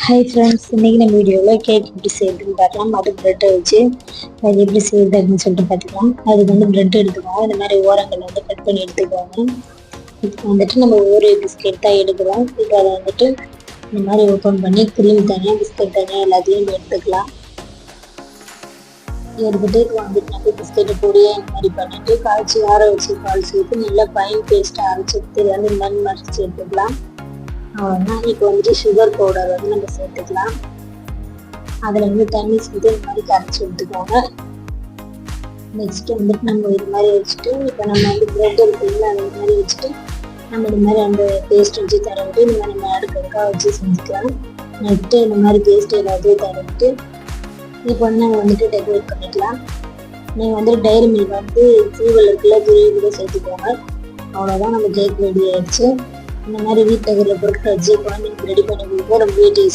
Hi friends, இன்றைக்கி நம்ம வீடியோவில் கேக் எப்படி செய்யுதுன்னு பார்க்கலாம். அது ப்ரெட்டை வச்சு அது எப்படி செய்யுது அப்படின்னு சொல்லிட்டு பார்த்துக்கலாம். அதுக்கு ப்ரெட் எடுத்துக்கோங்க. இந்த மாதிரி ஓரங்கள் கட் பண்ணி எடுத்துக்கோங்க. இப்போ நம்ம ஒரு பிஸ்கெட் தான் எடுக்கிறோம். இப்போ அதை இந்த மாதிரி ஓப்பன் பண்ணி க்ரீம் தனியாக பிஸ்கெட் தனியாக எல்லாத்தையும் எடுத்துக்கலாம். எடுத்துகிட்டு இப்போ நம்ம பிஸ்கெட்டை பொடியை இந்த மாதிரி பண்ணிவிட்டு காய்ச்சி ஆற வச்சு பால் சேர்த்து நல்லா பைன் பேஸ்ட்டாக அரைச்சி எடுத்து மண் மறைச்சி எடுத்துக்கலாம். அவ்வளோதான். இப்போ சுகர் பவுடர் நம்ம சேர்த்துக்கலாம். அதில் தண்ணி சேர்த்து இந்த மாதிரி கரைச்சி எடுத்துக்கோங்க. நெக்ஸ்ட்டு நம்ம இது மாதிரி வச்சுட்டு இப்போ நம்ம ப்ரெட் இருக்குங்களா அது மாதிரி வச்சுட்டு நம்ம இந்த மாதிரி அந்த பேஸ்ட் வச்சு தரவிட்டு இந்த மாதிரி நம்ம அடுக்கடுக்காக வச்சு செஞ்சுக்கலாம். நெக்ஸ்ட்டு இந்த மாதிரி பேஸ்ட் எல்லாத்தையும் தரவிட்டு இப்போ நம்ம டெக்கரேட் பண்ணிக்கலாம். நீங்கள் டைரி மில்க் சீவல் இருக்குல்ல துருவி கூட சேர்த்துக்கோங்க. அவ்வளோதான், நம்ம கேக் ரெடி ஆயிடுச்சு. இந்த மாதிரி வீட்டில் இருக்கிற பொருட்களை வச்சு குழந்தைங்களுக்கு ரெடி பண்ணி கொடுப்போம். ரொம்பவே டேஸ்ட்